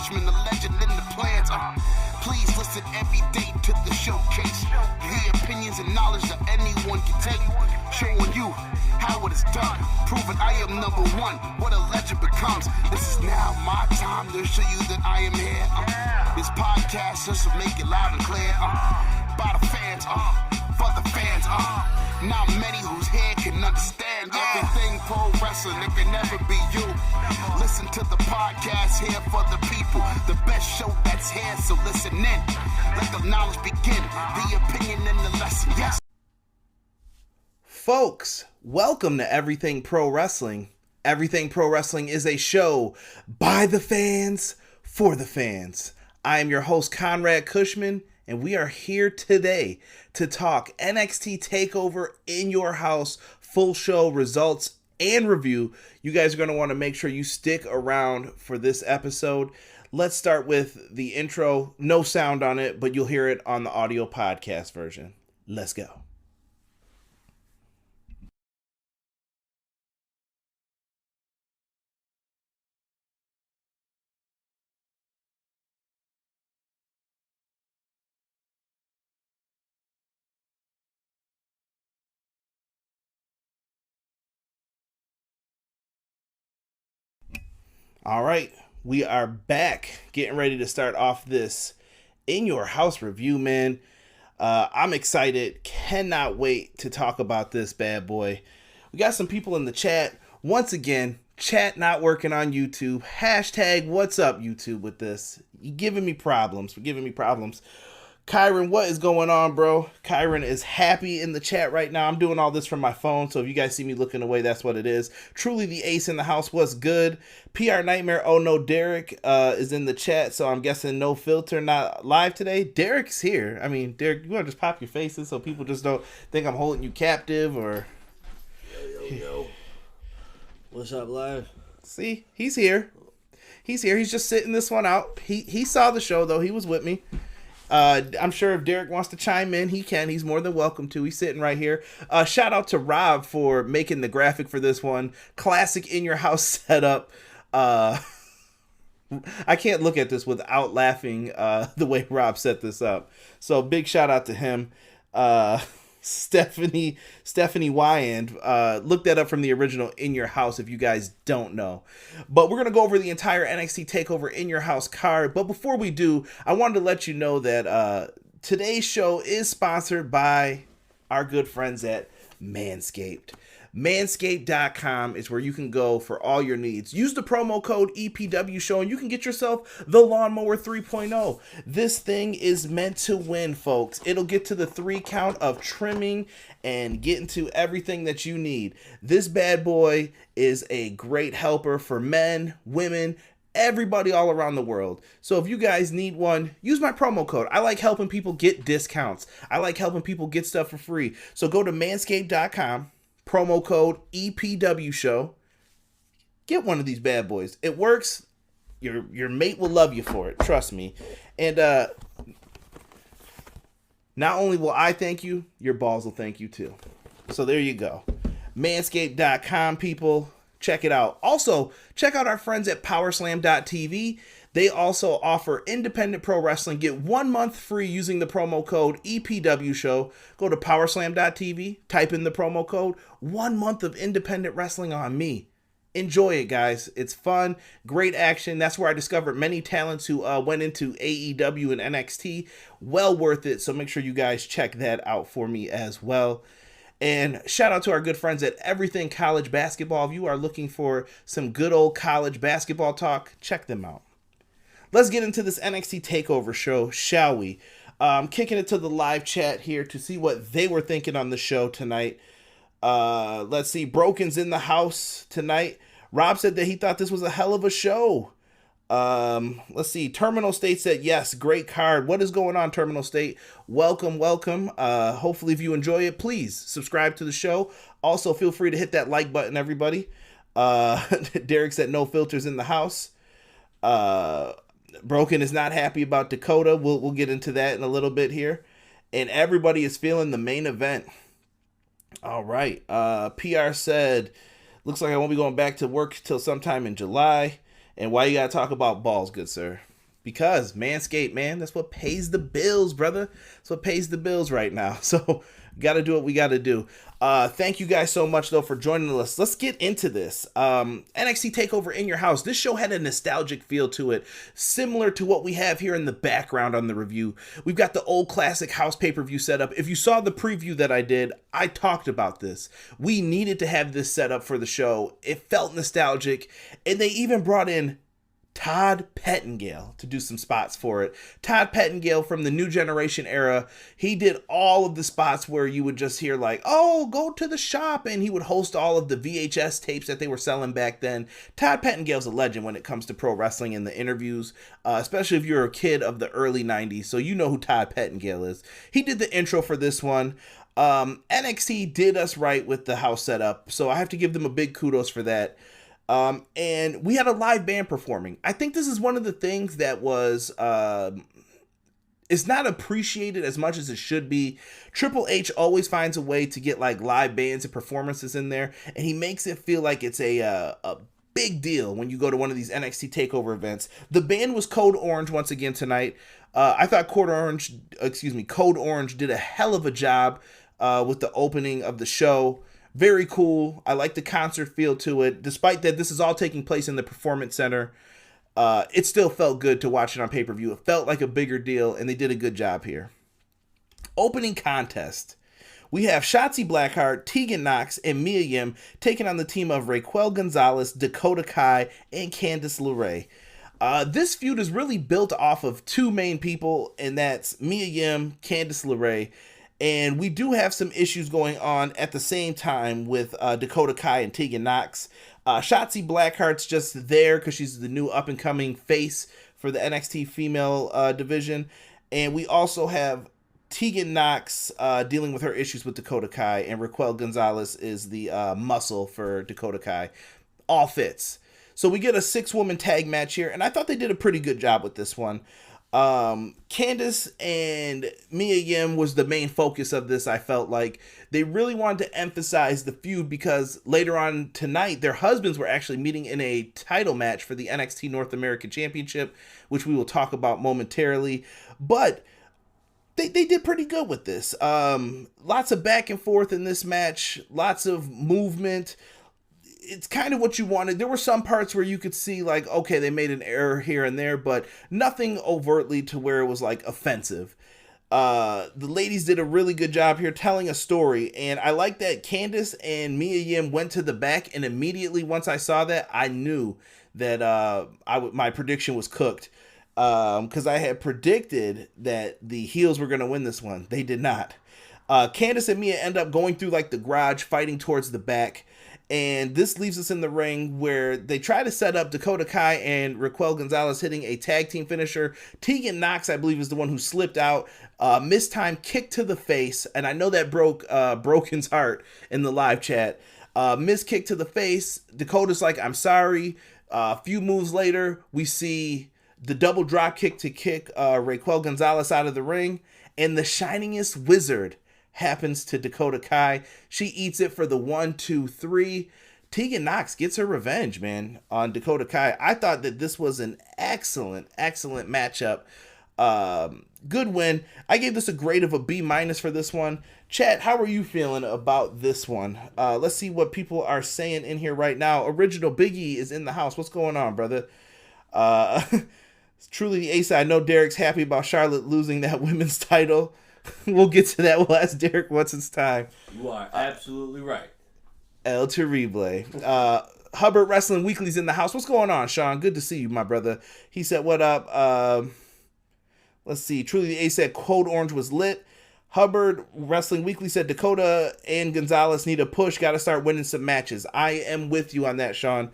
Cushman, the legend in the plans. Please listen every day to the showcase. The opinions and knowledge that anyone can take. Showing you how it is done. Proving I am number one. What a legend becomes. This is now my time to show you that I am here. This podcast just to make it loud and clear. By the fans, for the fans. Not many whose head can understand everything pro wrestling. It can never be you. Listen to the podcast here for the people. The best show that's here, so listen in. Let the knowledge begin. The opinion and the lesson. Yes. Folks, welcome to Everything Pro Wrestling. Everything Pro Wrestling is a show by the fans, for the fans. I am your host, Conrad Cushman, and we are here today to talk NXT Takeover in your house, full show results and review. You guys are going to want to make sure you stick around for this episode. Let's start with the intro. No sound on it, but you'll hear it on the audio podcast version. Let's go. All right, we are back, getting ready to start off this in your house review, man. I'm excited, cannot wait to talk about this bad boy. We got some people in the chat. Once again, chat not working on YouTube. Hashtag what's up YouTube with this. You're giving me problems. Karrion, what is going on, bro? Karrion is happy in the chat right now. I'm doing all this from my phone, so if you guys see me looking away, that's what it is. Truly the ace in the house. What's good? PR Nightmare, oh no, Derek is in the chat, so I'm guessing no filter, not live today. Derek's here. I mean, Derek, you want to just pop your faces so people just don't think I'm holding you captive or... Yo. What's up, live? See, he's here. He's just sitting this one out. He saw the show, though. He was with me. I'm sure if Derek wants to chime in, he can. He's more than welcome to. He's sitting right here. Shout out to Rob for making the graphic for this one. Classic in your house setup. I can't look at this without laughing the way Rob set this up. So big shout out to him. Stephanie Wyand, look that up from the original In Your House if you guys don't know. But we're going to go over the entire NXT TakeOver In Your House card. But before we do, I wanted to let you know that today's show is sponsored by our good friends at Manscaped. Manscaped.com is where you can go for all your needs. Use the promo code EPW show and you can get yourself the Lawnmower 3.0. This thing is meant to win, folks. It'll get to the 3 count of trimming and getting to everything that you need. This bad boy is a great helper for men, women, everybody all around the world. So if you guys need one, use my promo code. I like helping people get discounts. I like helping people get stuff for free. So go to manscaped.com. Promo code EPW show. Get one of these bad boys. It works. Your mate will love you for it. Trust me. And not only will I thank you, your balls will thank you too. So there you go. Manscaped.com, people. Check it out. Also, check out our friends at Powerslam.tv. They also offer independent pro wrestling. Get 1 month free using the promo code EPW show. Go to Powerslam.tv, type in the promo code. 1 month of independent wrestling on me. Enjoy it, guys. It's fun, great action. That's where I discovered many talents who went into AEW and NXT. Well worth it, so make sure you guys check that out for me as well. And shout out to our good friends at Everything College Basketball. If you are looking for some good old college basketball talk, check them out. Let's get into this NXT TakeOver show, shall we? I'm kicking it to the live chat here to see what they were thinking on the show tonight. Let's see. Broken's in the house tonight. Rob said that he thought this was a hell of a show. Let's see. Terminal State said, yes, great card. What is going on, Terminal State? Welcome. Hopefully if you enjoy it, please subscribe to the show. Also, feel free to hit that like button, everybody. Derek said no filters in the house. Broken is not happy about Dakota. We'll get into that in a little bit here. And everybody is feeling the main event. All right. PR said, looks like I won't be going back to work till sometime in July. And why you got to talk about balls, good sir? Because Manscaped, man, that's what pays the bills, brother. That's what pays the bills right now. So got to do what we got to do. Thank you guys so much, though, for joining us. Let's get into this. NXT TakeOver in your house. This show had a nostalgic feel to it, similar to what we have here in the background on the review. We've got the old classic house pay-per-view setup. If you saw the preview that I did, I talked about this. We needed to have this set up for the show. It felt nostalgic, and they even brought in Todd Pettengill to do some spots for it. Todd Pettengill from the New Generation era. He did all of the spots where you would just hear like, oh, go to the shop, and he would host all of the VHS tapes that they were selling back then. Todd Pettengill's a legend when it comes to pro wrestling and the interviews, especially if you're a kid of the early 90s, so you know who Todd Pettengill is. He did the intro for this one. NXT did us right with the house setup, so I have to give them a big kudos for that. And we had a live band performing. I think this is one of the things that was, is not appreciated as much as it should be. Triple H always finds a way to get like live bands and performances in there, and he makes it feel like it's a big deal when you go to one of these NXT TakeOver events. The band was Code Orange once again tonight. I thought Code Orange did a hell of a job with the opening of the show. Very cool. I like the concert feel to it. Despite that this is all taking place in the Performance Center, it still felt good to watch it on pay-per-view. It felt like a bigger deal, and they did a good job here. Opening contest. We have Shotzi Blackheart, Tegan Nox, and Mia Yim taking on the team of Raquel Gonzalez, Dakota Kai, and Candice LeRae. This feud is really built off of two main people, and that's Mia Yim, Candice LeRae. And we do have some issues going on at the same time with Dakota Kai and Tegan Nox. Shotzi Blackheart's just there because she's the new up-and-coming face for the NXT female division. And we also have Tegan Nox dealing with her issues with Dakota Kai, and Raquel Gonzalez is the muscle for Dakota Kai. All fits. So we get a 6-woman tag match here, and I thought they did a pretty good job with this one. Candice and Mia Yim was the main focus of this. I felt like they really wanted to emphasize the feud because later on tonight their husbands were actually meeting in a title match for the NXT North American Championship, which we will talk about momentarily. But they did pretty good with this. Lots of back and forth in this match, lots of movement. It's kind of what you wanted. There were some parts where you could see like, okay, they made an error here and there, but nothing overtly to where it was like offensive. The ladies did a really good job here telling a story, and I like that Candice and Mia Yim went to the back, and immediately once I saw that, I knew that my prediction was cooked, because I had predicted that the heels were going to win this one. They did not. Candice and Mia end up going through like the garage, fighting towards the back. And this leaves us in the ring where they try to set up Dakota Kai and Raquel Gonzalez hitting a tag team finisher. Tegan Nox, I believe, is the one who slipped out. Mistimed kick to the face. And I know that broke Broken's heart in the live chat. Missed kick to the face. Dakota's like, I'm sorry. A few moves later, we see the double drop kick to kick Raquel Gonzalez out of the ring. And the shiningest wizard happens to Dakota Kai. She eats it for the 1, 2, 3. Tegan Nox gets her revenge, man, on Dakota Kai. I thought that this was an excellent matchup. Good win. I gave this a grade of a B- for this one. Chat, how are you feeling about this one? Let's see what people are saying in here right now. Original Biggie is in the house. What's going on, brother? It's truly the ace. I know Derek's happy about Charlotte losing that women's title. We'll get to that. We'll ask Derek once it's time. You are absolutely right. El Terrible. Hubbard Wrestling Weekly's in the house. What's going on, Sean? Good to see you, my brother. He said, what up? Let's see. Truly the Ace said Code Orange was lit. Hubbard Wrestling Weekly said Dakota and Gonzalez need a push. Got to start winning some matches. I am with you on that, Sean.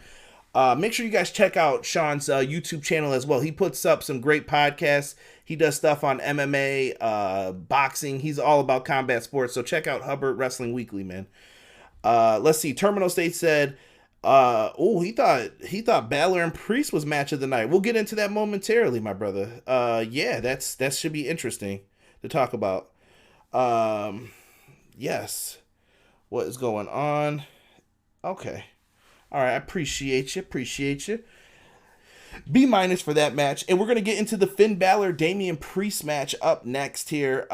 Make sure you guys check out Sean's YouTube channel as well. He puts up some great podcasts. He does stuff on MMA, boxing. He's all about combat sports. So check out Hubbard Wrestling Weekly, man. Let's see. Terminal State said, he thought Balor and Priest was match of the night. We'll get into that momentarily, my brother. Yeah, that should be interesting to talk about. Yes. What is going on? Okay. All right. I appreciate you. B- for that match. And we're going to get into the Finn Balor Damian Priest match up next here.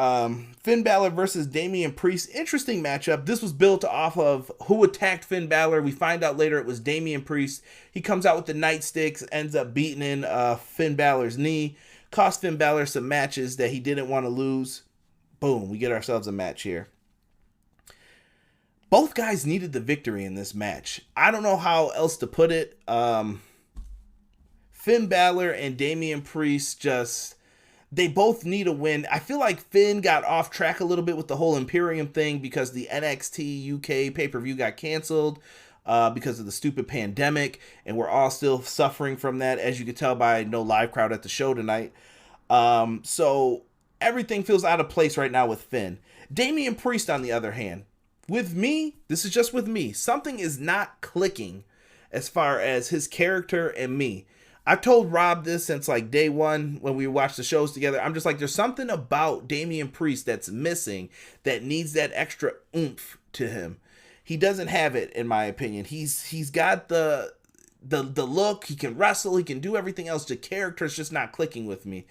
Finn Balor versus Damian Priest. Interesting matchup. This was built off of who attacked Finn Balor. We find out later it was Damian Priest. He comes out with the nightsticks, ends up beating in Finn Balor's knee. Cost Finn Balor some matches that he didn't want to lose. Boom, we get ourselves a match here. Both guys needed the victory in this match. I don't know how else to put it. Finn Balor and Damian Priest they both need a win. I feel like Finn got off track a little bit with the whole Imperium thing because the NXT UK pay-per-view got canceled because of the stupid pandemic, and we're all still suffering from that, as you can tell by no live crowd at the show tonight. So everything feels out of place right now with Finn. Damian Priest, on the other hand, with me, this is just with me, something is not clicking as far as his character and me. I've told Rob this since like day one when we watched the shows together. I'm just like, there's something about Damian Priest that's missing that needs that extra oomph to him. He doesn't have it, in my opinion. He's got the look, he can wrestle, he can do everything else. The character's just not clicking with me.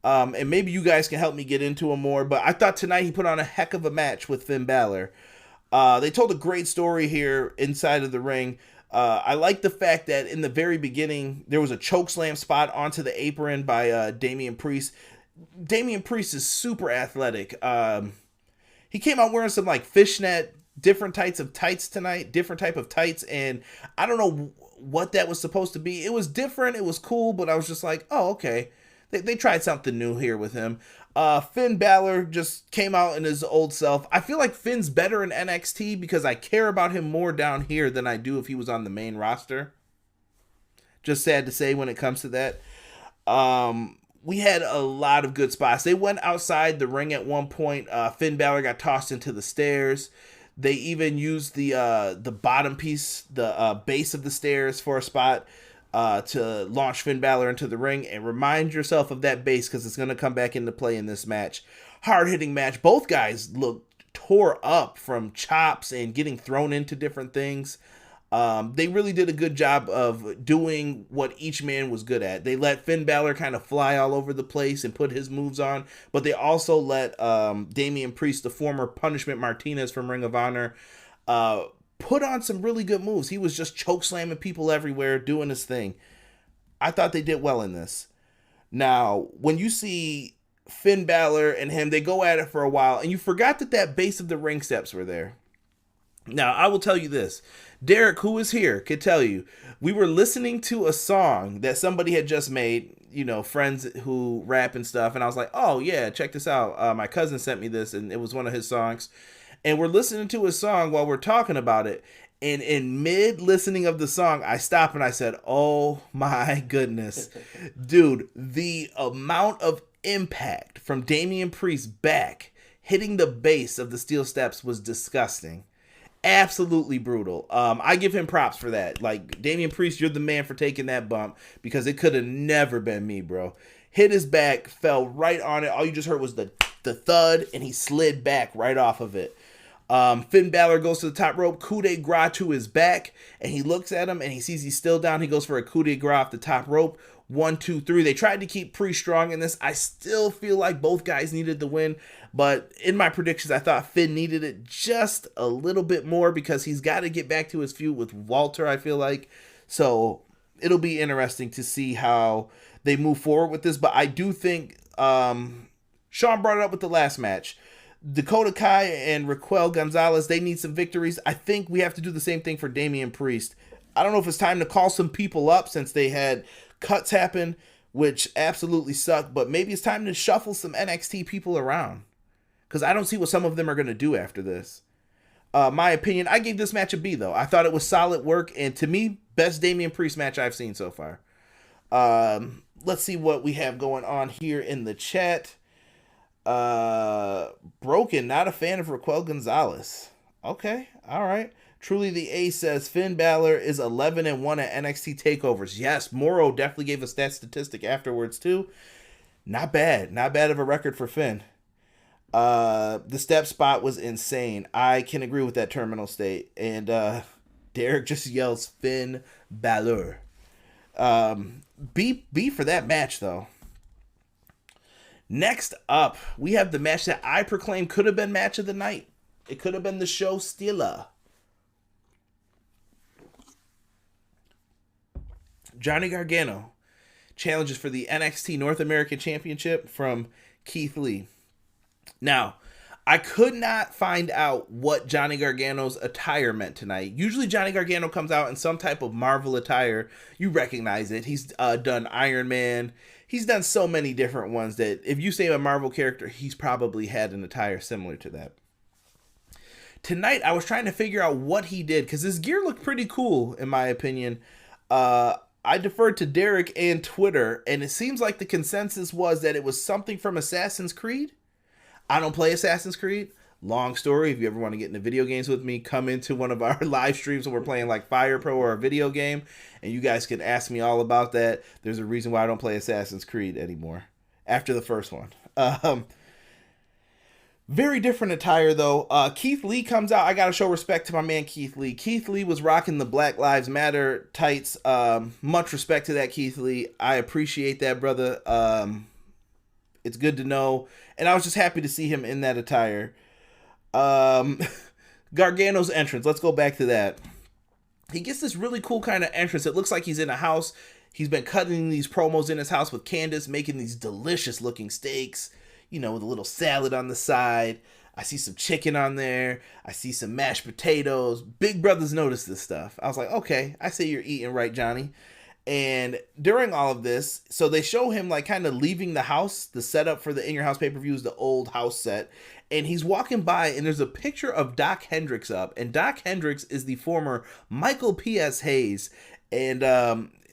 And maybe you guys can help me get into him more, but I thought tonight he put on a heck of a match with Finn Balor. They told a great story here inside of the ring. I like the fact that in the very beginning, there was a chokeslam spot onto the apron by Damian Priest. Damian Priest is super athletic. He came out wearing some like fishnet, different types of tights tonight, different type of tights, and I don't know what that was supposed to be. It was different, it was cool, but I was just like, oh, okay. They tried something new here with him. Finn Balor just came out in his old self. I feel like Finn's better in NXT because I care about him more down here than I do if he was on the main roster. Just sad to say when it comes to that. We had a lot of good spots. They went outside the ring at one point. Finn Balor got tossed into the stairs. They even used the bottom piece, the base of the stairs for a spot. To launch Finn Balor into the ring, and remind yourself of that base because it's going to come back into play in this match. Hard-hitting match. Both guys looked tore up from chops and getting thrown into different things. They really did a good job of doing what each man was good at. They let Finn Balor kind of fly all over the place and put his moves on, but they also let Damian Priest, the former Punishment Martinez from Ring of Honor, put on some really good moves. He was just choke slamming people everywhere, doing his thing. I thought they did well in this. Now, when you see Finn Balor and him, they go at it for a while, and you forgot that base of the ring steps were there. Now, I will tell you this. Derek, who is here, could tell you, we were listening to a song that somebody had just made, you know, friends who rap and stuff, and I was like, oh, yeah, check this out. My cousin sent me this, and it was one of his songs. And we're listening to a song while we're talking about it. And in mid listening of the song, I stopped and I said, oh my goodness. Dude, the amount of impact from Damian Priest's back hitting the base of the steel steps was disgusting. Absolutely brutal. I give him props for that. Like, Damian Priest, you're the man for taking that bump because it could have never been me, bro. Hit his back, fell right on it. All you just heard was the thud, and he slid back right off of it. Finn Balor goes to the top rope, coup de grace to his back, and he looks at him and he sees he's still down. He goes for a coup de grace off the top rope. 1, 2, 3. They tried to keep Priest strong in this. I still feel like both guys needed the win, but in my predictions, I thought Finn needed it just a little bit more because he's got to get back to his feud with Walter, I feel like. So it'll be interesting to see how they move forward with this, but I do think Sean brought it up with the last match. Dakota Kai and Raquel Gonzalez, they need some victories. I think we have to do the same thing for Damian Priest. I don't know if it's time to call some people up since they had cuts happen, which absolutely suck, but maybe it's time to shuffle some NXT people around because I don't see what some of them are going to do after this. My opinion, I gave this match a B, though. I thought it was solid work, and to me, best Damian Priest match I've seen so far. Let's see what we have going on here in the chat. Broken, not a fan of Raquel Gonzalez. Okay, all right. Truly the A says Finn Balor is 11-1 at NXT takeovers. Yes, Morrow definitely gave us that statistic afterwards too. Not bad of a record for Finn. The step spot was insane. I can agree with that terminal state. And Derek just yells Finn Balor. Be for that match, though. Next up, we have the match that I proclaim could have been match of the night. It could have been the show stealer. Johnny Gargano challenges for the NXT North American Championship from Keith Lee. Now, I could not find out what Johnny Gargano's attire meant tonight. Usually Johnny Gargano comes out in some type of Marvel attire. You recognize it. He's done Iron Man. He's done so many different ones that if you say a Marvel character, he's probably had an attire similar to that. Tonight, I was trying to figure out what he did because his gear looked pretty cool, in my opinion. I deferred to Derek and Twitter, and it seems like the consensus was that it was something from Assassin's Creed. I don't play Assassin's Creed. Long story. If you ever want to get into video games with me, come into one of our live streams when we're playing like Fire Pro or a video game, and you guys can ask me all about that. There's a reason why I don't play Assassin's Creed anymore after the first one. Very different attire, though. Keith Lee comes out. I got to show respect to my man Keith Lee. Keith Lee was rocking the Black Lives Matter tights. Much respect to that, Keith Lee. I appreciate that, brother. It's good to know. And I was just happy to see him in that attire. Gargano's entrance. Let's go back to that. He gets this really cool kind of entrance. It looks like he's in a house. He's been cutting these promos in his house with Candace, making these delicious looking steaks, you know, with a little salad on the side. I see some chicken on there. I see some mashed potatoes. Big brothers notice this stuff. I was like, okay, I say you're eating right, Johnny. And during all of this, so they show him like kind of leaving the house. The setup for the In Your House pay-per-view is the old house set. And he's walking by and there's a picture of Doc Hendricks up. And Doc Hendricks is the former Michael P.S. Hayes. And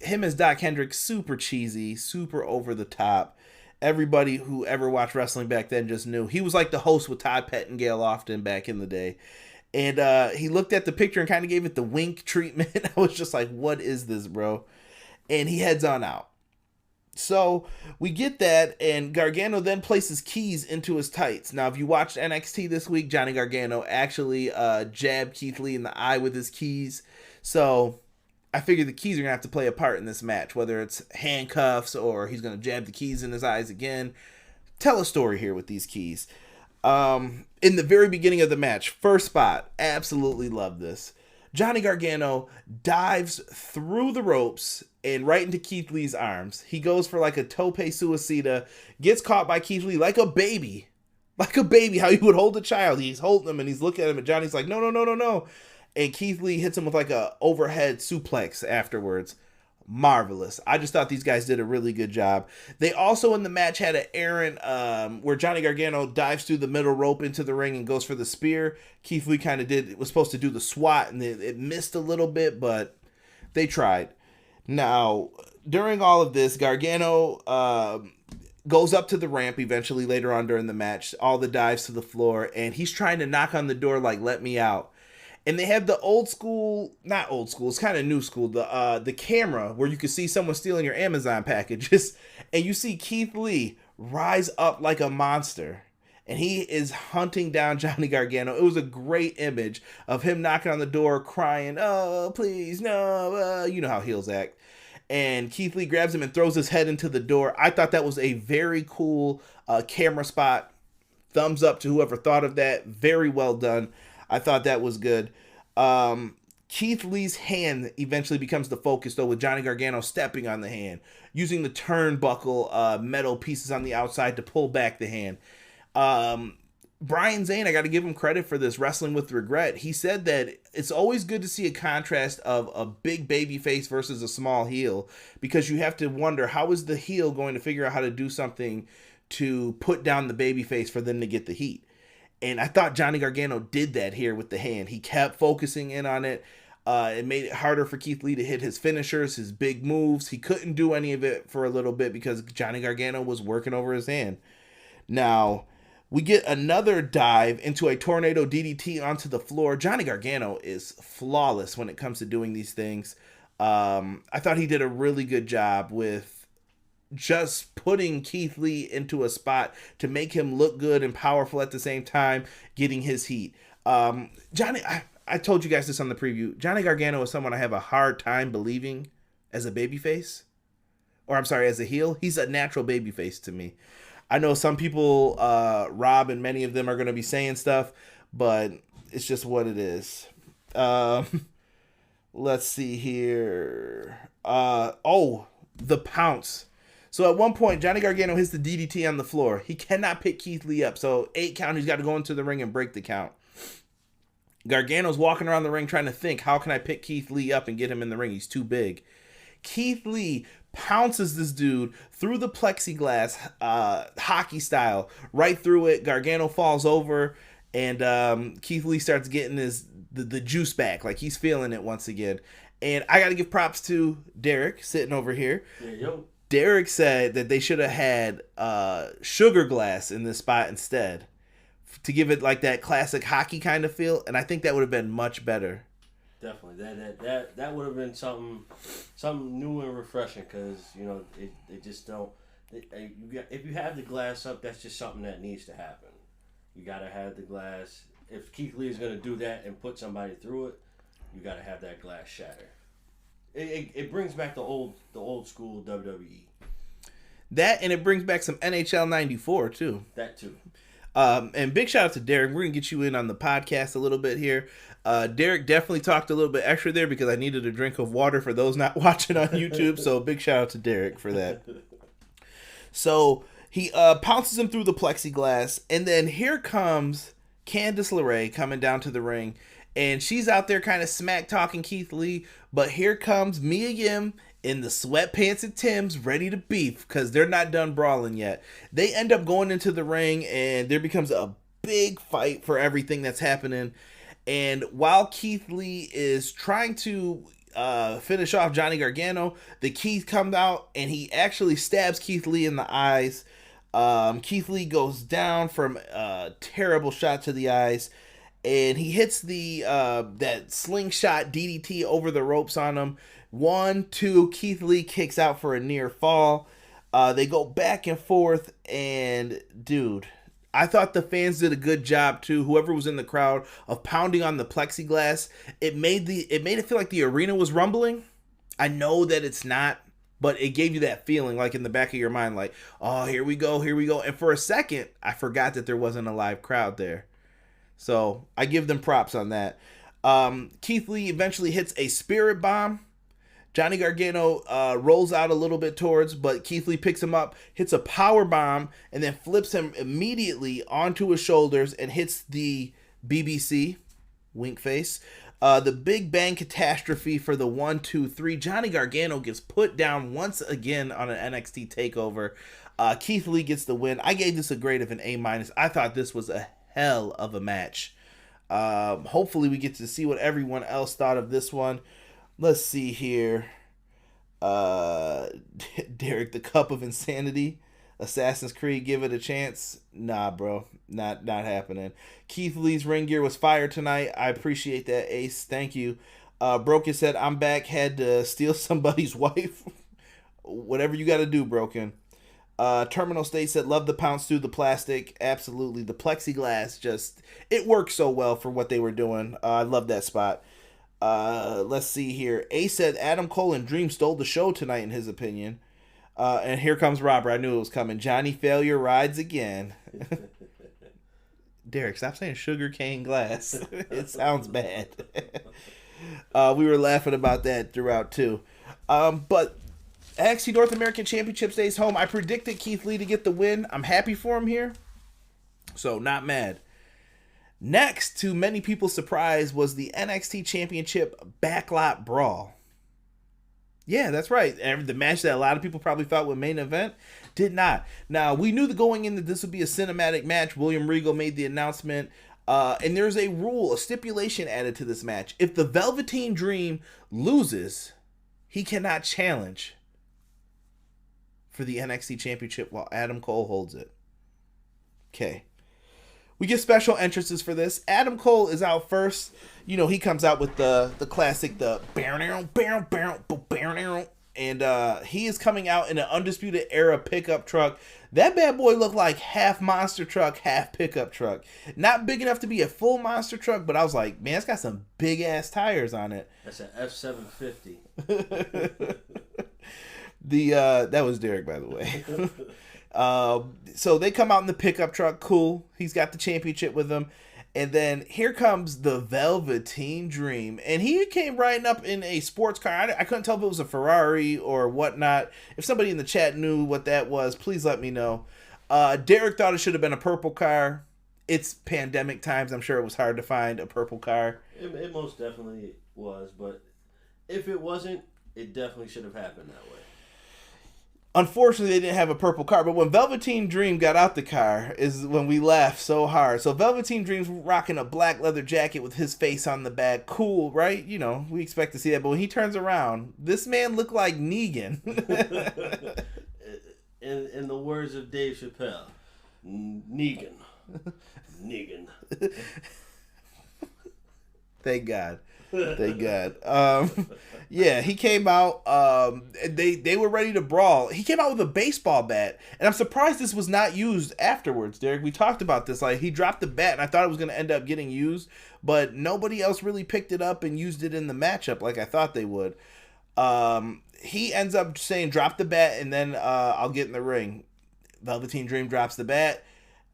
him as Doc Hendricks, super cheesy, super over the top. Everybody who ever watched wrestling back then just knew. He was like the host with Todd Pettengill often back in the day. And he looked at the picture and kind of gave it the wink treatment. I was just like, what is this, bro? And he heads on out. So we get that, and Gargano then places keys into his tights. Now, if you watched NXT this week, Johnny Gargano actually jabbed Keith Lee in the eye with his keys. So I figured the keys are going to have to play a part in this match, whether it's handcuffs or he's going to jab the keys in his eyes again. Tell a story here with these keys. In the very beginning of the match, first spot, absolutely love this. Johnny Gargano dives through the ropes and right into Keith Lee's arms. He goes for like a tope suicida, gets caught by Keith Lee like a baby. Like a baby, how you would hold a child. He's holding him and he's looking at him and Johnny's like, no, no, no, no, no. And Keith Lee hits him with like a overhead suplex afterwards. Marvelous. I just thought these guys did a really good job. They also in the match had an errant where Johnny Gargano dives through the middle rope into the ring and goes for the spear. Keith Lee kind of was supposed to do the SWAT and it missed a little bit, but they tried. Now, during all of this, Gargano goes up to the ramp eventually later on during the match, all the dives to the floor, and he's trying to knock on the door like, let me out. And they have the old school, not old school, it's kind of new school, the camera where you can see someone stealing your Amazon packages. And you see Keith Lee rise up like a monster. And he is hunting down Johnny Gargano. It was a great image of him knocking on the door, crying, oh, please, no. You know how heels act. And Keith Lee grabs him and throws his head into the door. I thought that was a very cool camera spot. Thumbs up to whoever thought of that. Very well done. I thought that was good. Keith Lee's hand eventually becomes the focus, though, with Johnny Gargano stepping on the hand, using the turnbuckle metal pieces on the outside to pull back the hand. Brian Zane, I got to give him credit for this, Wrestling with Regret. He said that it's always good to see a contrast of a big baby face versus a small heel, because you have to wonder, how is the heel going to figure out how to do something to put down the baby face for them to get the heat? And I thought Johnny Gargano did that here with the hand. He kept focusing in on it. It made it harder for Keith Lee to hit his finishers, his big moves. He couldn't do any of it for a little bit because Johnny Gargano was working over his hand. Now, we get another dive into a tornado DDT onto the floor. Johnny Gargano is flawless when it comes to doing these things. I thought he did a really good job with just putting Keith Lee into a spot to make him look good and powerful at the same time, getting his heat. Johnny, I told you guys this on the preview. Johnny Gargano is someone I have a hard time believing as a babyface. Or I'm sorry, as a heel. He's a natural babyface to me. I know some people, Rob and many of them are going to be saying stuff, but it's just what it is. Let's see here. The pounce. So at one point, Johnny Gargano hits the DDT on the floor. He cannot pick Keith Lee up. So 8 count, he's got to go into the ring and break the count. Gargano's walking around the ring trying to think, how can I pick Keith Lee up and get him in the ring? He's too big. Keith Lee pounces this dude through the plexiglass, hockey style, right through it. Gargano falls over, and Keith Lee starts getting the juice back. Like, he's feeling it once again. And I got to give props to Derek, sitting over here. Yeah, yo. Derek said that they should have had sugar glass in this spot instead to give it like that classic hockey kind of feel, and I think that would have been much better. Definitely, that would have been something new and refreshing, because they just don't. If you have the glass up, that's just something that needs to happen. You gotta have the glass. If Keith Lee is gonna do that and put somebody through it, you gotta have that glass shatter. It brings back the old school WWE. That, and it brings back some NHL '94 too. That too. And big shout out to Derek. We're gonna get you in on the podcast a little bit here. Derek definitely talked a little bit extra there because I needed a drink of water for those not watching on YouTube. So big shout out to Derek for that. So he pounces him through the plexiglass, and then here comes Candice LeRae coming down to the ring. And she's out there kind of smack talking Keith Lee, but here comes Mia Yim in the sweatpants and Timbs, ready to beef, because they're not done brawling yet. They end up going into the ring, and there becomes a big fight for everything that's happening. And while Keith Lee is trying to finish off Johnny Gargano, the Keith comes out, and he actually stabs Keith Lee in the eyes. Keith Lee goes down from a terrible shot to the eyes. And he hits that slingshot DDT over the ropes on him. 1, 2, Keith Lee kicks out for a near fall. They go back and forth, and dude, I thought the fans did a good job too. Whoever was in the crowd of pounding on the plexiglass, it made it feel like the arena was rumbling. I know that it's not, but it gave you that feeling, like in the back of your mind, like, oh, here we go. And for a second, I forgot that there wasn't a live crowd there. So I give them props on that. Keith Lee eventually hits a spirit bomb. Johnny Gargano rolls out a little bit towards, but Keith Lee picks him up, hits a power bomb, and then flips him immediately onto his shoulders and hits the BBC, wink face, the Big Bang Catastrophe for the 1, 2, 3. Johnny Gargano gets put down once again on an NXT takeover. Keith Lee gets the win. I gave this a grade of an A-. I thought this was a hell of a match. Hopefully we get to see what everyone else thought of this one. Let's see here. Derek, the Cup of Insanity, Assassin's Creed, give it a chance. Nah, bro, not happening. Keith Lee's ring gear was fire tonight. I appreciate that, Ace. Thank you. Broken said, I'm back, had to steal somebody's wife. Whatever you got to do, Broken. Terminal State said, love the pounce through the plastic. Absolutely. The plexiglass, it worked so well for what they were doing. I love that spot. Let's see here. A said Adam Cole and Dream stole the show tonight in his opinion. And here comes Robert. I knew it was coming. Johnny Failure rides again. Derek, stop saying sugar cane glass. It sounds bad. We were laughing about that throughout too. But NXT North American Championship stays home. I predicted Keith Lee to get the win. I'm happy for him here. So, not mad. Next, to many people's surprise, was the NXT Championship Backlot Brawl. Yeah, that's right. The match that a lot of people probably thought would main event did not. Now, we knew going in that this would be a cinematic match. William Regal made the announcement. And there's a rule, a stipulation added to this match. If the Velveteen Dream loses, he cannot challenge for the NXT Championship while Adam Cole holds it. Okay. We get special entrances for this. Adam Cole is out first. You know, he comes out with the classic, the and he is coming out in an Undisputed Era pickup truck. That bad boy looked like half monster truck, half pickup truck. Not big enough to be a full monster truck, but I was like, man, it's got some big ass tires on it. That's an F750. That was Derek, by the way. So they come out in the pickup truck. Cool. He's got the championship with him. And then here comes the Velveteen Dream. And he came riding up in a sports car. I couldn't tell if it was a Ferrari or whatnot. If somebody in the chat knew what that was, please let me know. Derek thought it should have been a purple car. It's pandemic times. I'm sure it was hard to find a purple car. It most definitely was. But if it wasn't, it definitely should have happened that way. Unfortunately, they didn't have a purple car, but when Velveteen Dream got out the car is when we laughed so hard. So Velveteen Dream's rocking a black leather jacket with his face on the back. Cool, right? You know, we expect to see that. But when he turns around, this man looked like Negan. in the words of Dave Chappelle, Negan. Negan. Thank God. Thank God. Yeah, he came out. They were ready to brawl. He came out with a baseball bat, and I'm surprised this was not used afterwards, Derek. We talked about this. Like, he dropped the bat, and I thought it was going to end up getting used, but nobody else really picked it up and used it in the matchup like I thought they would. He ends up saying, drop the bat, and then I'll get in the ring. Velveteen Dream drops the bat.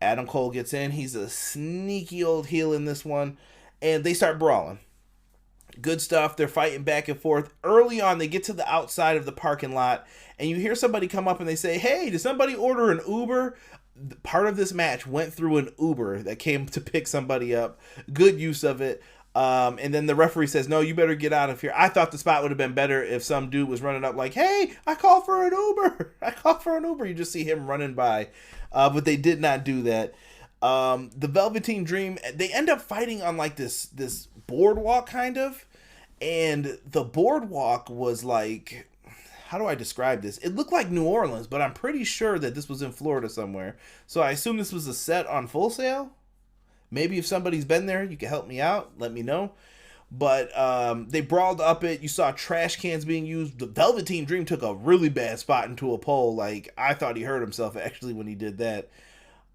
Adam Cole gets in. He's a sneaky old heel in this one, and they start brawling. Good stuff. They're fighting back and forth. Early on, they get to the outside of the parking lot, and you hear somebody come up and they say, hey, did somebody order an Uber? Part of this match went through an Uber that came to pick somebody up. Good use of it. And then the referee says, no, you better get out of here. I thought the spot would have been better if some dude was running up like, hey, I called for an Uber. I called for an Uber. You just see him running by. But they did not do that. The Velveteen Dream, they end up fighting on like this boardwalk kind of, and the boardwalk was like, how do I describe this? It looked like New Orleans, but I'm pretty sure that this was in Florida somewhere. So I assume this was a set on Full Sail. Maybe if somebody's been there, you can help me out. Let me know. But they brawled up it. You saw trash cans being used. The Velveteen Dream took a really bad spot into a pole. Like, I thought he hurt himself actually when he did that.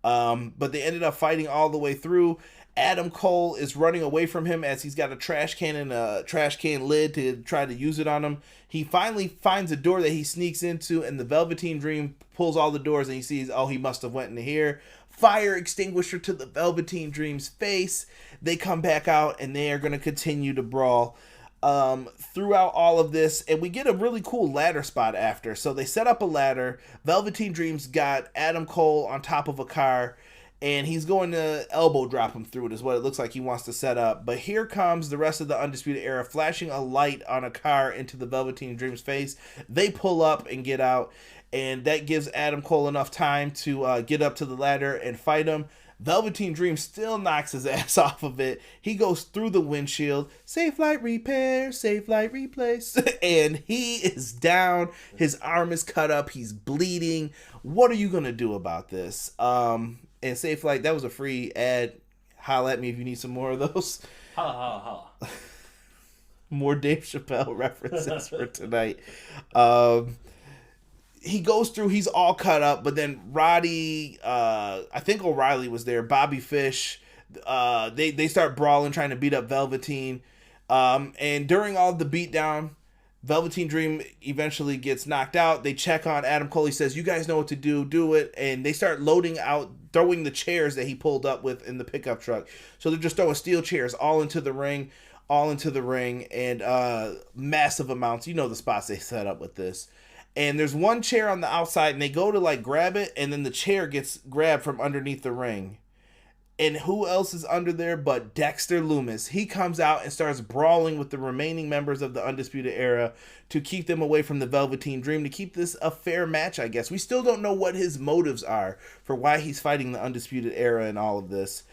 But they ended up fighting all the way through. Adam Cole is running away from him as he's got a trash can and a trash can lid to try to use it on him. He finally finds a door that he sneaks into, and the Velveteen Dream pulls all the doors, and he sees, oh, he must have went into here. Fire extinguisher to the Velveteen Dream's face. They come back out, and they are going to continue to brawl throughout all of this, and we get a really cool ladder spot after. So they set up a ladder. Velveteen Dream's got Adam Cole on top of a car, and he's going to elbow drop him through it is what it looks like he wants to set up. But here comes the rest of the Undisputed Era flashing a light on a car into the Velveteen Dream's face. They pull up and get out, and that gives Adam Cole enough time to get up to the ladder and fight him. Velveteen Dream still knocks his ass off of it. He goes through the windshield. Safe light repair, safe light replace. And he is down. His arm is cut up. He's bleeding. What are you going to do about this? And Safe Light, that was a free ad. Holla at me if you need some more of those. Holla, holla, holla. More Dave Chappelle references for tonight. He goes through, he's all cut up, but then Roddy, I think O'Reilly was there, Bobby Fish, they start brawling, trying to beat up Velveteen. And during all the beatdown, Velveteen Dream eventually gets knocked out. They check on Adam Cole. He says, you guys know what to do it. And they start loading out, throwing the chairs that he pulled up with in the pickup truck. So they're just throwing steel chairs all into the ring, and massive amounts. You know the spots they set up with this. And there's one chair on the outside, and they go to like grab it, and then the chair gets grabbed from underneath the ring. And who else is under there but Dexter Lumis? He comes out and starts brawling with the remaining members of the Undisputed Era to keep them away from the Velveteen Dream, to keep this a fair match, I guess. We still don't know what his motives are for why he's fighting the Undisputed Era in all of this.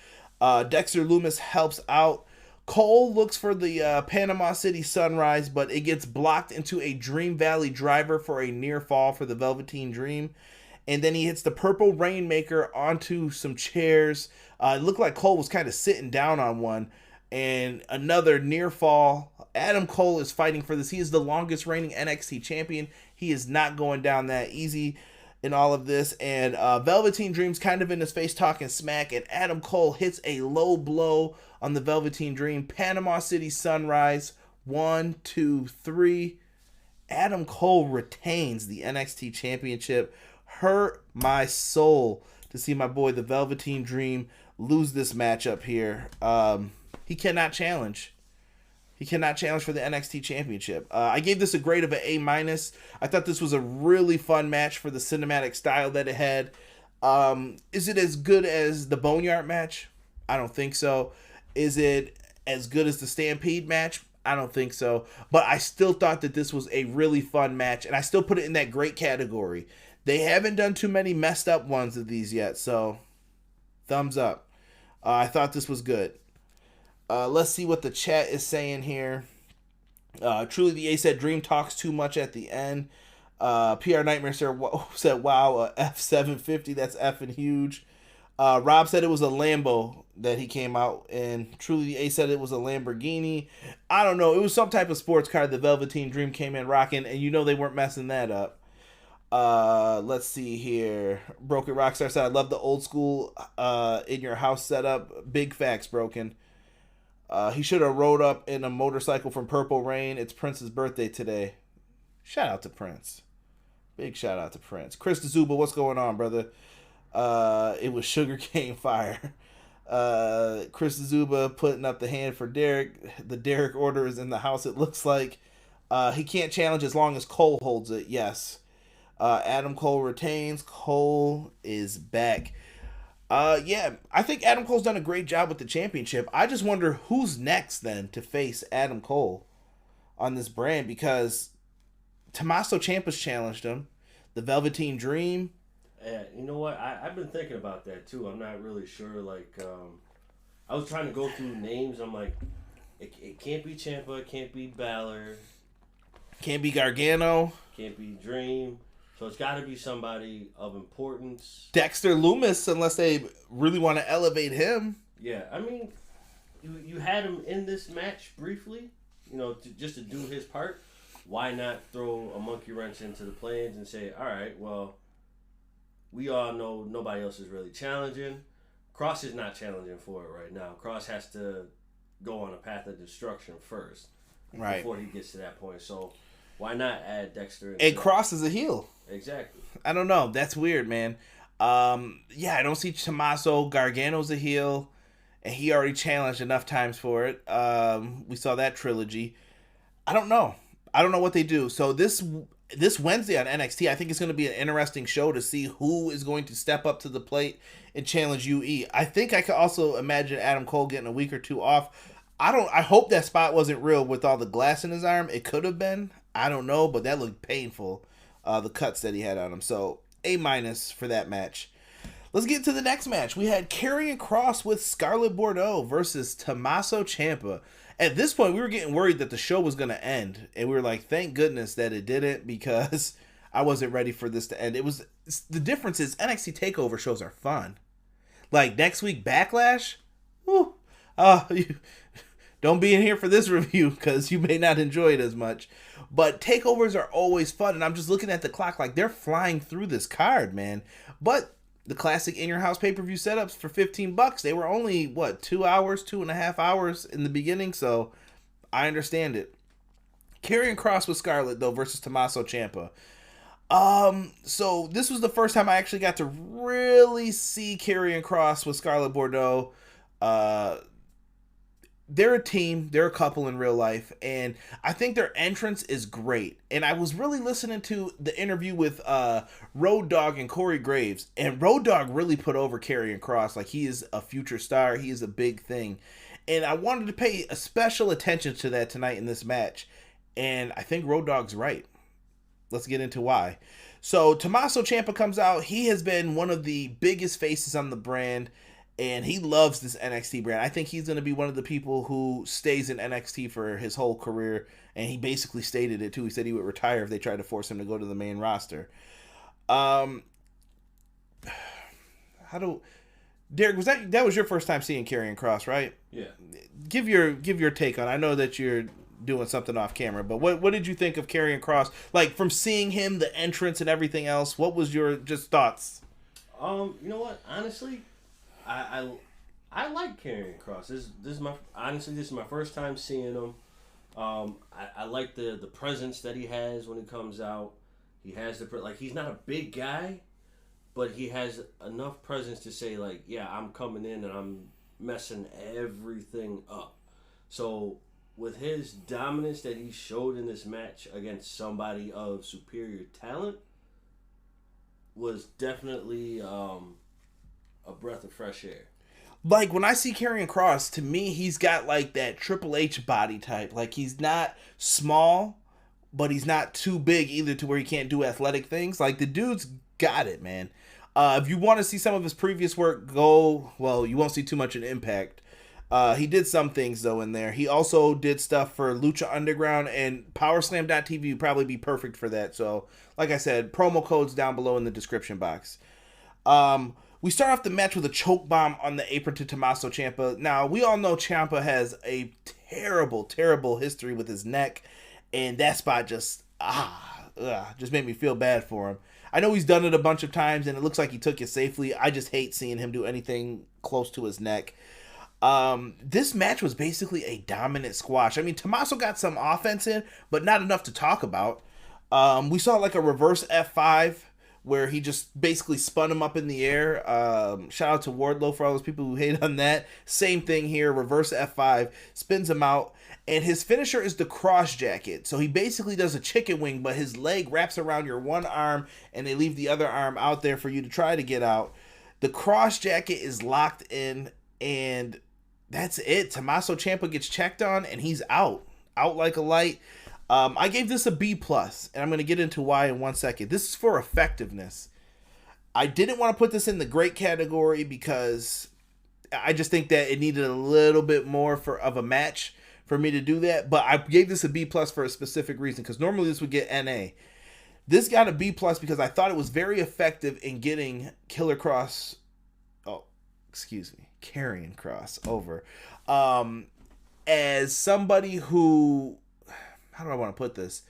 Dexter Lumis helps out. Cole looks for the Panama City Sunrise, but it gets blocked into a Dream Valley driver for a near fall for the Velveteen Dream. And then he hits the Purple Rainmaker onto some chairs. It looked like Cole was kind of sitting down on one. And another near fall. Adam Cole is fighting for this. He is the longest reigning NXT champion. He is not going down that easy in all of this. And Velveteen Dream's kind of in his face talking smack. And Adam Cole hits a low blow on the Velveteen Dream. Panama City Sunrise. 1, 2, 3. Adam Cole retains the NXT Championship. Hurt my soul to see my boy, the Velveteen Dream, lose this matchup here. He cannot challenge. He cannot challenge for the NXT Championship. I gave this a grade of an A-. I thought this was a really fun match for the cinematic style that it had. Is it as good as the Boneyard match? I don't think so. Is it as good as the Stampede match? I don't think so. But I still thought that this was a really fun match, and I still put it in that great category. They haven't done too many messed up ones of these yet, so thumbs up. I thought this was good. Let's see what the chat is saying here. Truly the A said Dream talks too much at the end. PR Nightmare said, wow, F750, that's effing huge. Rob said it was a Lambo that he came out in. Truly the A said it was a Lamborghini. I don't know. It was some type of sports car the Velveteen Dream came in rocking, and you know they weren't messing that up. Let's see here. Broken Rockstar said, I love the old school in your house setup. Big facts, Broken. He should have rode up in a motorcycle from Purple Rain. It's Prince's birthday today. Shout out to Prince. Big shout out to Prince. Chris DeZuba, what's going on, brother? It was Sugarcane Fire. Chris DeZuba putting up the hand for Derek. The Derek order is in the house, it looks like. He can't challenge as long as Cole holds it. Yes. Adam Cole retains. Cole is back. Yeah, I think Adam Cole's done a great job with the championship. I just wonder who's next then to face Adam Cole on this brand, because Tommaso Ciampa's challenged him. The Velveteen Dream. Yeah, you know what? I've been thinking about that too. I'm not really sure. Like, I was trying to go through names. I'm like, it can't be Ciampa. It can't be Balor. Can't be Gargano. Can't be Dream. So it's got to be somebody of importance. Dexter Lumis, unless they really want to elevate him. Yeah, I mean, you had him in this match briefly, just to do his part. Why not throw a monkey wrench into the plans and say, all right, well, we all know nobody else is really challenging. Kross is not challenging for it right now. Kross has to go on a path of destruction first, right, before he gets to that point. So why not add Dexter? And Kross is a heel. Exactly. I don't know. That's weird, man. Yeah, I don't see Tommaso. Gargano's a heel, and he already challenged enough times for it. We saw that trilogy. I don't know. I don't know what they do. So this Wednesday on NXT, I think it's going to be an interesting show to see who is going to step up to the plate and challenge UE. I think I could also imagine Adam Cole getting a week or two off. I hope that spot wasn't real with all the glass in his arm. It could have been. I don't know, but that looked painful. The cuts that he had on him. So A- for that match. Let's get to the next match. We had Karrion Kross with Scarlett Bordeaux versus Tommaso Ciampa. At this point, we were getting worried that the show was going to end. And we were like, thank goodness that it didn't, because I wasn't ready for this to end. The difference is NXT TakeOver shows are fun. Like next week, Backlash. Woo, don't be in here for this review because you may not enjoy it as much. But takeovers are always fun, and I'm just looking at the clock like they're flying through this card, man. But the classic in your house pay-per-view setups for $15, they were only 2.5 hours in the beginning, so I understand it. Karrion Kross with Scarlett though versus Tommaso Ciampa. So this was the first time I actually got to really see Karrion Kross with Scarlett Bordeaux. They're a team, they're a couple in real life, and I think their entrance is great. And I was really listening to the interview with Road Dogg and Corey Graves, and Road Dogg really put over Karrion Kross. Like, he is a future star, he is a big thing. And I wanted to pay a special attention to that tonight in this match, and I think Road Dogg's right. Let's get into why. So Tommaso Ciampa comes out. He has been one of the biggest faces on the brand, and he loves this NXT brand. I think he's going to be one of the people who stays in NXT for his whole career. And he basically stated it too. He said he would retire if they tried to force him to go to the main roster. Derek, that was your first time seeing Karrion Kross, right? Yeah. Give your take on it. I know that you're doing something off camera, but what did you think of Karrion Kross? Like, from seeing him, the entrance and everything else, what was your just thoughts? You know what? Honestly, I like Karrion Kross. This is my first time seeing him. I like the presence that he has when he comes out. He has he's not a big guy, but he has enough presence to say like, yeah, I'm coming in and I'm messing everything up. So with his dominance that he showed in this match against somebody of superior talent was definitely a breath of fresh air. Like, when I see Karrion Kross, to me, he's got, like, that Triple H body type. Like, he's not small, but he's not too big either to where he can't do athletic things. Like, the dude's got it, man. If you want to see some of his previous work, you won't see too much in Impact. He did some things, though, in there. He also did stuff for Lucha Underground, and PowerSlam.tv would probably be perfect for that. So, like I said, promo codes down below in the description box. We start off the match with a choke bomb on the apron to Tommaso Ciampa. Now, we all know Ciampa has a terrible, terrible history with his neck, and that spot just made me feel bad for him. I know he's done it a bunch of times, and it looks like he took it safely. I just hate seeing him do anything close to his neck. This match was basically a dominant squash. I mean, Tommaso got some offense in, but not enough to talk about. We saw like a reverse F5 where he just basically spun him up in the air. Shout out to Wardlow for all those people who hate on that. Same thing here, reverse F5, spins him out. And his finisher is the cross jacket. So he basically does a chicken wing, but his leg wraps around your one arm, and they leave the other arm out there for you to try to get out. The cross jacket is locked in, and that's it. Tommaso Ciampa gets checked on, and he's out like a light. I gave this a B+, and I'm going to get into why in 1 second. This is for effectiveness. I didn't want to put this in the great category because I just think that it needed a little bit more of a match for me to do that. But I gave this a B+ for a specific reason, because normally this would get NA. This got a B+ because I thought it was very effective in getting Karrion Kross over. As somebody who... how do I want to put this?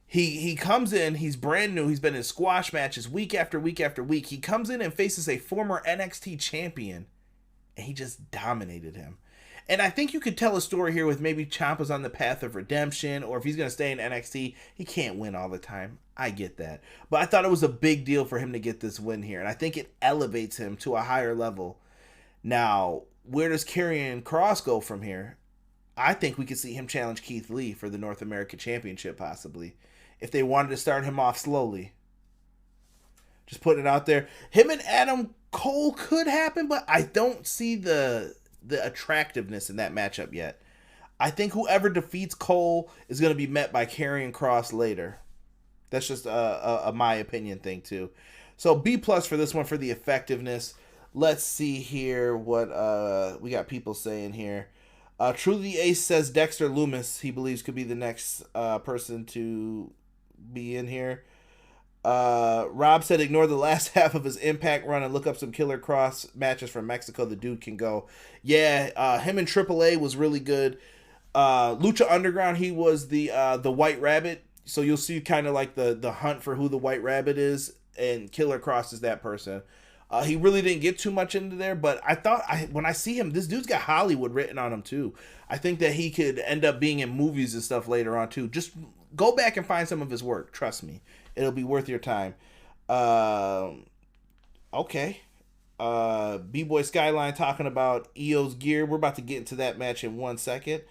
He comes in, he's brand new, he's been in squash matches week after week after week. He comes in and faces a former NXT champion, and he just dominated him. And I think you could tell a story here with maybe Ciampa's on the path of redemption, or if he's going to stay in NXT, he can't win all the time. I get that. But I thought it was a big deal for him to get this win here, and I think it elevates him to a higher level. Now, where does Karrion Kross go from here? I think we could see him challenge Keith Lee for the North America Championship, possibly, if they wanted to start him off slowly. Just putting it out there. Him and Adam Cole could happen, but I don't see the attractiveness in that matchup yet. I think whoever defeats Cole is going to be met by Karrion Kross later. That's just a my opinion thing, too. So B+ for this one for the effectiveness. Let's see here what we got people saying here. Truly Ace says Dexter Lumis, he believes, could be the next person to be in here. Rob said ignore the last half of his Impact run and look up some Killer Kross matches from Mexico. The dude can go. Yeah, him and AAA was really good. Lucha Underground, he was the White Rabbit. So you'll see kind of like the hunt for who the White Rabbit is, and Killer Kross is that person. He really didn't get too much into there, but I thought when I see him, this dude's got Hollywood written on him too. I think that he could end up being in movies and stuff later on too. Just go back and find some of his work. Trust me. It'll be worth your time. Okay. B-Boy Skyline talking about EO's gear. We're about to get into that match in 1 second.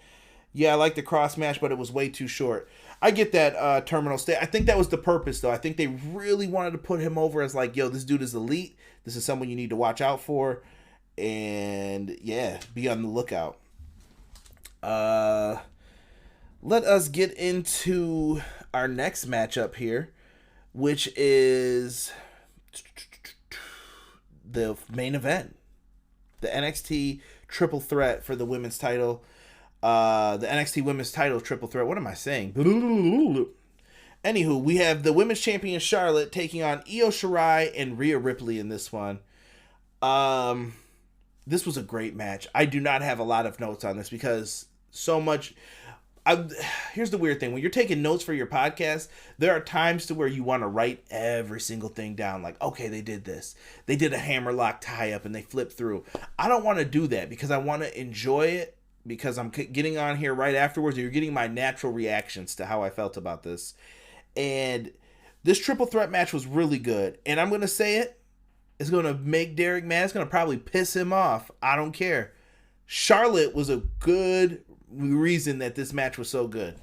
Yeah, I like the cross match, but it was way too short. I get that, Terminal State. I think that was the purpose, though. I think they really wanted to put him over as like, yo, this dude is elite. This is someone you need to watch out for. And, yeah, be on the lookout. Let us get into our next matchup here, which is the main event. The NXT triple threat for the women's title. The NXT women's title triple threat. What am I saying? Anywho, we have the women's champion Charlotte taking on Io Shirai and Rhea Ripley in this one. This was a great match. I do not have a lot of notes on this because so much... here's the weird thing. When you're taking notes for your podcast, there are times to where you want to write every single thing down. Like, okay, they did this. They did a hammerlock tie-up and they flipped through. I don't want to do that because I want to enjoy it because I'm getting on here right afterwards. You're getting my natural reactions to how I felt about this. And this triple threat match was really good. And I'm going to say it. It's going to make Derek mad. It's going to probably piss him off. I don't care. Charlotte was a good reason that this match was so good.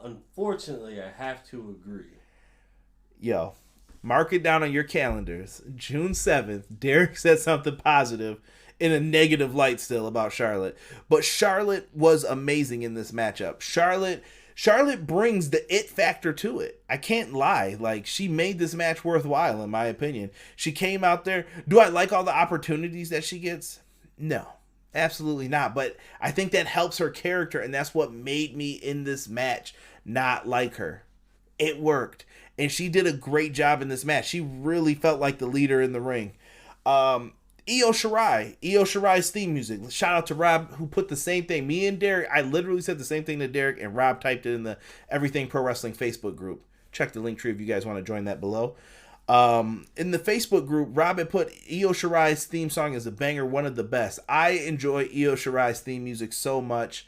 Unfortunately, I have to agree. Yo, mark it down on your calendars. June 7th, Derek said something positive in a negative light still about Charlotte. But Charlotte was amazing in this matchup. Charlotte brings the it factor to it. I can't lie. Like, she made this match worthwhile, in my opinion. She came out there. Do I like all the opportunities that she gets? No, absolutely not. But I think that helps her character, and that's what made me in this match not like her. It worked. And she did a great job in this match. She really felt like the leader in the ring. Io Shirai's theme music. Shout out to Rob, who put the same thing. Me and Derek, I literally said the same thing to Derek, and Rob typed it in the Everything Pro Wrestling Facebook group. Check the link tree if you guys want to join that below. In the Facebook group, Rob had put Io Shirai's theme song as a banger, one of the best. I enjoy Io Shirai's theme music so much.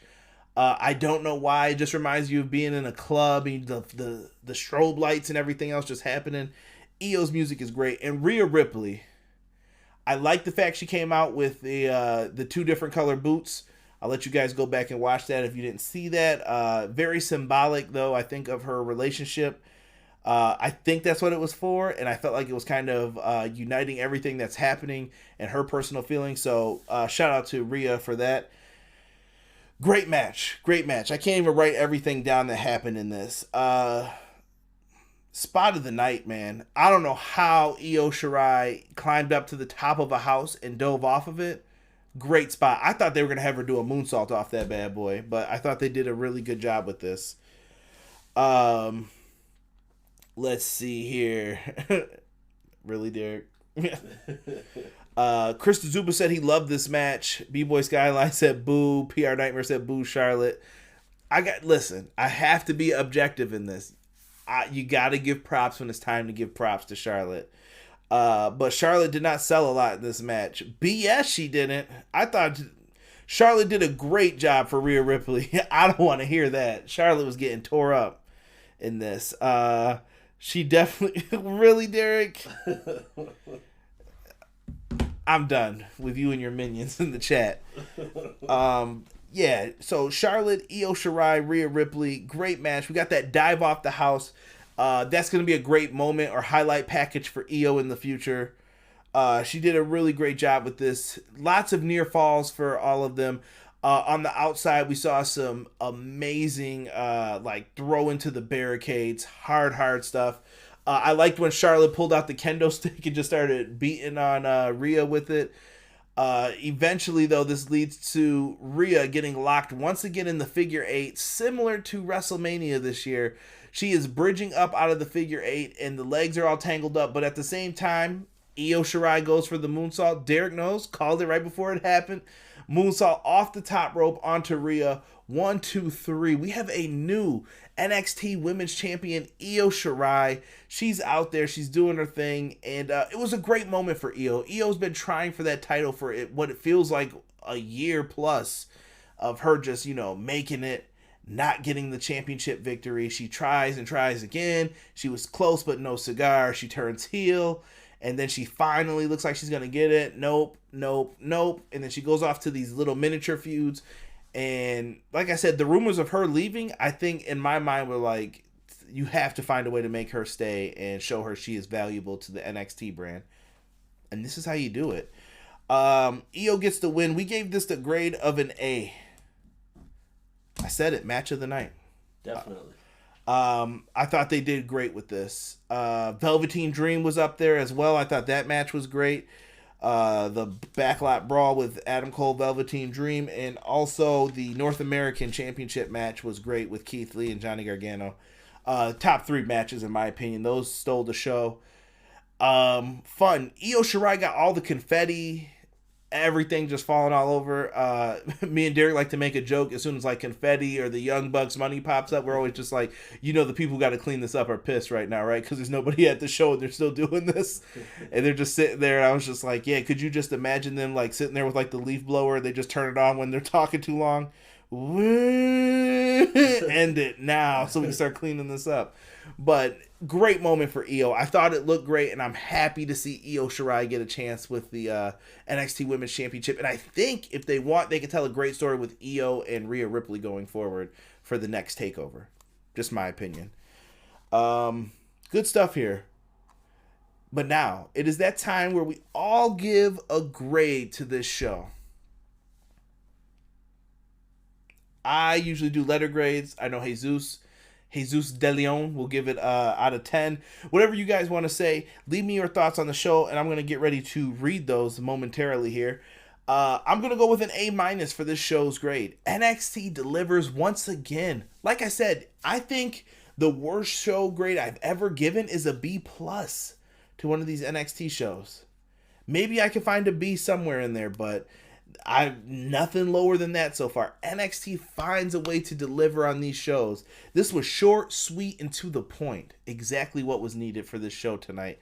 I don't know why. It just reminds you of being in a club and the strobe lights and everything else just happening. Io's music is great. And Rhea Ripley, I like the fact she came out with the two different color boots. I'll let you guys go back and watch that if you didn't see that. Very symbolic, though, I think, of her relationship. I think that's what it was for, and I felt like it was kind of uniting everything that's happening and her personal feelings. So shout out to Rhea for that. Great match. I can't even write everything down that happened in this. Spot of the night, man. I don't know how Io Shirai climbed up to the top of a house and dove off of it. Great spot. I thought they were going to have her do a moonsault off that bad boy, but I thought they did a really good job with this. Let's see here. Really, Derek? Chris Zuba said he loved this match. B-Boy Skyline said boo. PR Nightmare said boo Charlotte. Listen, I have to be objective in this. You got to give props when it's time to give props to Charlotte. But Charlotte did not sell a lot in this match. BS, she didn't. I thought Charlotte did a great job for Rhea Ripley. I don't want to hear that. Charlotte was getting tore up in this. She definitely... Really, Derek? I'm done with you and your minions in the chat. Yeah, so Charlotte, Io Shirai, Rhea Ripley, great match. We got that dive off the house. That's going to be a great moment or highlight package for Io in the future. She did a really great job with this. Lots of near falls for all of them. On the outside, we saw some amazing throw into the barricades. Hard stuff. I liked when Charlotte pulled out the kendo stick and just started beating on Rhea with it. Eventually, though, this leads to Rhea getting locked once again in the figure eight, similar to WrestleMania this year. She is bridging up out of the figure eight, and the legs are all tangled up. But at the same time, Io Shirai goes for the moonsault. Derek knows, called it right before it happened. Moonsault off the top rope onto Rhea. 1, 2, 3. We have a new NXT Women's Champion, Io Shirai. She's out there. She's doing her thing. And it was a great moment for Io. Io's been trying for that title for what it feels like a year plus of her just, making it, not getting the championship victory. She tries and tries again. She was close, but no cigar. She turns heel. And then she finally looks like she's going to get it. Nope. And then she goes off to these little miniature feuds. And like I said, the rumors of her leaving, I think in my mind were like, you have to find a way to make her stay and show her she is valuable to the NXT brand. And this is how you do it. Io gets the win. We gave this the grade of an A. I said it, match of the night. Definitely. I thought they did great with this. Velveteen Dream was up there as well. I thought that match was great. The backlot brawl with Adam Cole, Velveteen Dream, and also the North American Championship match was great with Keith Lee and Johnny Gargano. Top 3 matches in my opinion. Those stole the show. Fun. Io Shirai got all the confetti. everything just falling all over. Me and Derek like to make a joke as soon as like confetti or the Young Bucks money pops up. We're always just like, the people who got to clean this up are pissed right now, right? Because there's nobody at the show and they're still doing this, and they're just sitting there. And I was just like, yeah, could you just imagine them like sitting there with like the leaf blower? They just turn it on when they're talking too long. End it now so we can start cleaning this up. But great moment for Io. I thought it looked great, and I'm happy to see Io Shirai get a chance with the NXT Women's Championship. And I think if they want, they can tell a great story with Io and Rhea Ripley going forward for the next Takeover. Just my opinion. Good stuff here. But now, it is that time where we all give a grade to this show. I usually do letter grades. I know Jesus De Leon will give it out of 10. Whatever you guys want to say, leave me your thoughts on the show, and I'm going to get ready to read those momentarily here. I'm going to go with an A- for this show's grade. NXT delivers once again. Like I said, I think the worst show grade I've ever given is a B+ to one of these NXT shows. Maybe I can find a B somewhere in there, but I've nothing lower than that so far. NXT finds a way to deliver on these shows. This was short, sweet, and to the point. Exactly what was needed for this show tonight.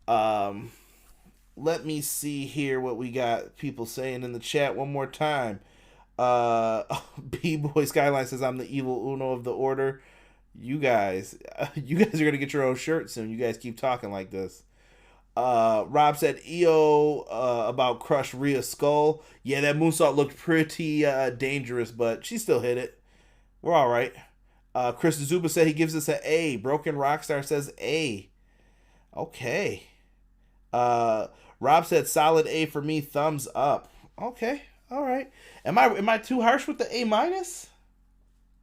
Let me see here what we got people saying in the chat one more time. B-Boy Skyline says, I'm the evil Uno of the order. You guys are going to get your own shirt soon. You guys keep talking like this. Rob said Io about crush Rhea's skull. Yeah, that moonsault looked pretty dangerous, but she still hit it. We're all right. Chris Zuba said he gives us an A. Broken Rockstar says A. Okay. Rob said solid A for me. Thumbs up. Okay. All right. Am I too harsh with the A-?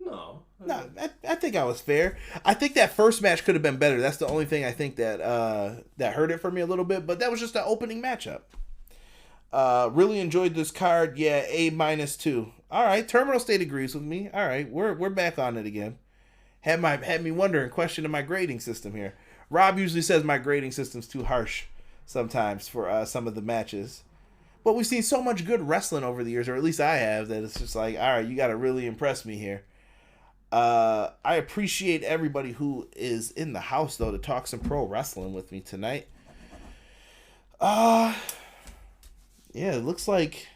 No. No, I think I was fair. I think that first match could have been better. That's the only thing I think that hurt it for me a little bit. But that was just an opening matchup. Really enjoyed this card. Yeah, A- too. All right, Terminal State agrees with me. All right, we're back on it again. Had me wondering, questioning my grading system here. Rob usually says my grading system's too harsh sometimes for some of the matches. But we've seen so much good wrestling over the years, or at least I have, that it's just like, all right, you got to really impress me here. I appreciate everybody who is in the house, though, to talk some pro wrestling with me tonight. Yeah, it looks like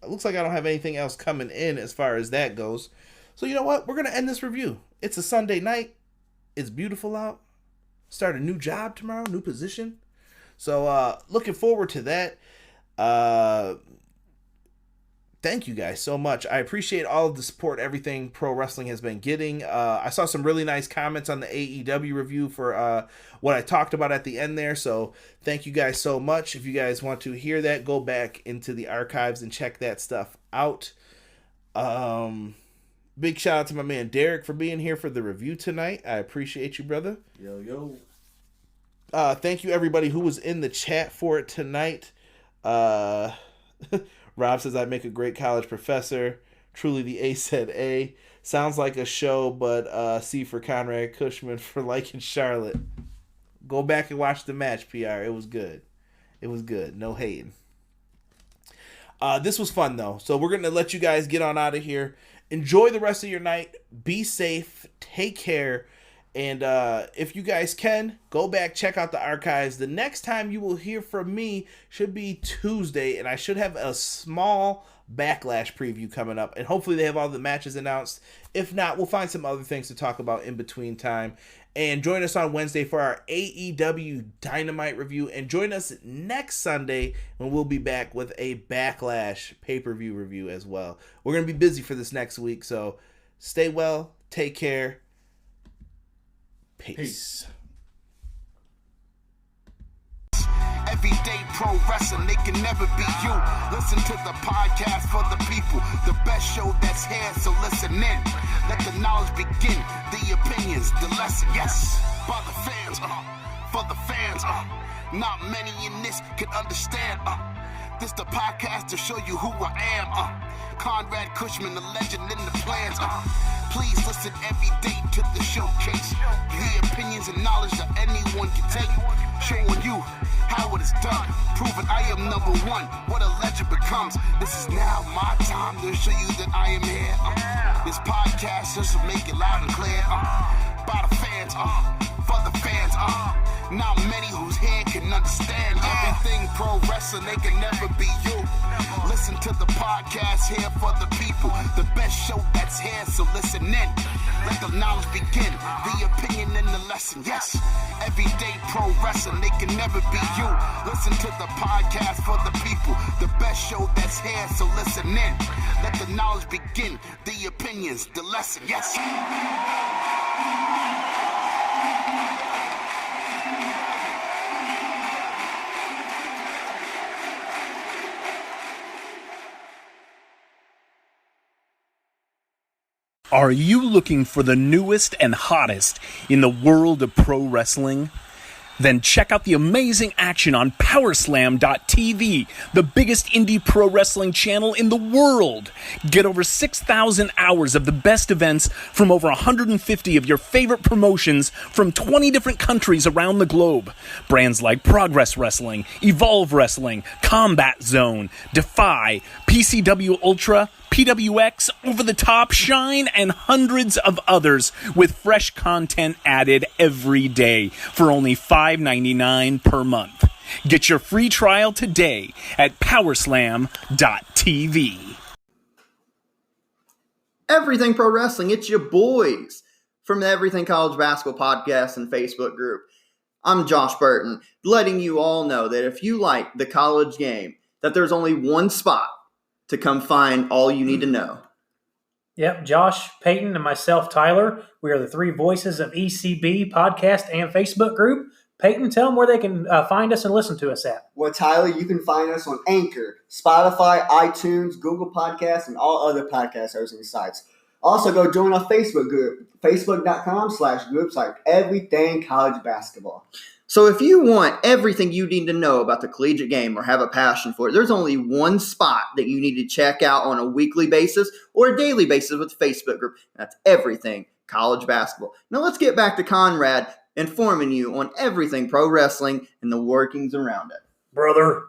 I don't have anything else coming in as far as that goes. So you know what? We're going to end this review. It's a Sunday night. It's beautiful out. Start a new job tomorrow, new position. So looking forward to that. Thank you guys so much. I appreciate all of the support everything pro wrestling has been getting. I saw some really nice comments on the AEW review for what I talked about at the end there. So thank you guys so much. If you guys want to hear that, go back into the archives and check that stuff out. Big shout out to my man Derek for being here for the review tonight. I appreciate you, brother. Yo. Thank you everybody who was in the chat for it tonight. Rob says, I'd make a great college professor. Truly the A said A. Sounds like a show, but C for Conrad Cushman for liking Charlotte. Go back and watch the match, PR. It was good. It was good. No hating. This was fun, though. So we're going to let you guys get on out of here. Enjoy the rest of your night. Be safe. Take care. And if you guys can, go back, check out the archives. The next time you will hear from me should be Tuesday, and I should have a small Backlash preview coming up. And hopefully they have all the matches announced. If not, we'll find some other things to talk about in between time. And join us on Wednesday for our AEW Dynamite review. And join us next Sunday when we'll be back with a Backlash pay-per-view review as well. We're going to be busy for this next week, so stay well, take care. Peace. Everyday pro wrestling, they can never be you. Listen to the podcast for the people, the best show that's here, so listen in. Let the knowledge begin, the opinions, the lesson, yes. By the fans, for the fans, not many in this can understand. This the podcast to show you who I am. Conrad Cushman, the legend in the plans. Please listen every day to the showcase. The opinions and knowledge that anyone can take. Showing you how it is done. Proving I am number one. What a legend becomes. This is now my time to show you that I am here. This podcast just to make it loud and clear. By the fans, for the fans. Not many whose head can understand everything pro wrestling. They can never be you. Listen to the podcast here for the people. The best show that's here, so listen in. Let the knowledge begin. The opinion and the lesson. Yes, everyday pro wrestling. They can never be you. Listen to the podcast for the people. The best show that's here, so listen in. Let the knowledge begin. The opinions, the lesson. Yes. Are you looking for the newest and hottest in the world of pro wrestling? Then check out the amazing action on Powerslam.tv, the biggest indie pro wrestling channel in the world. Get over 6,000 hours of the best events from over 150 of your favorite promotions from 20 different countries around the globe. Brands like Progress Wrestling, Evolve Wrestling, Combat Zone, Defy, PCW Ultra, PWX, Over the Top, Shine, and hundreds of others with fresh content added every day for only $5.99 per month. Get your free trial today at Powerslam.tv. Everything Pro Wrestling, it's your boys from the Everything College Basketball Podcast and Facebook group. I'm Josh Burton, letting you all know that if you like the college game, that there's only one spot to come find all you need to know. Yep, Josh, Peyton, and myself, Tyler. We are the three voices of ECB podcast and Facebook group. Peyton, tell them where they can find us and listen to us at. Well, Tyler, you can find us on Anchor, Spotify, iTunes, Google Podcasts, and all other podcast hosting sites. Also, go join our Facebook group, facebook.com/groups like Everything College Basketball. So if you want everything you need to know about the collegiate game or have a passion for it, there's only one spot that you need to check out on a weekly basis or a daily basis with the Facebook group. That's Everything College Basketball. Now let's get back to Conrad informing you on everything pro wrestling and the workings around it. Brother.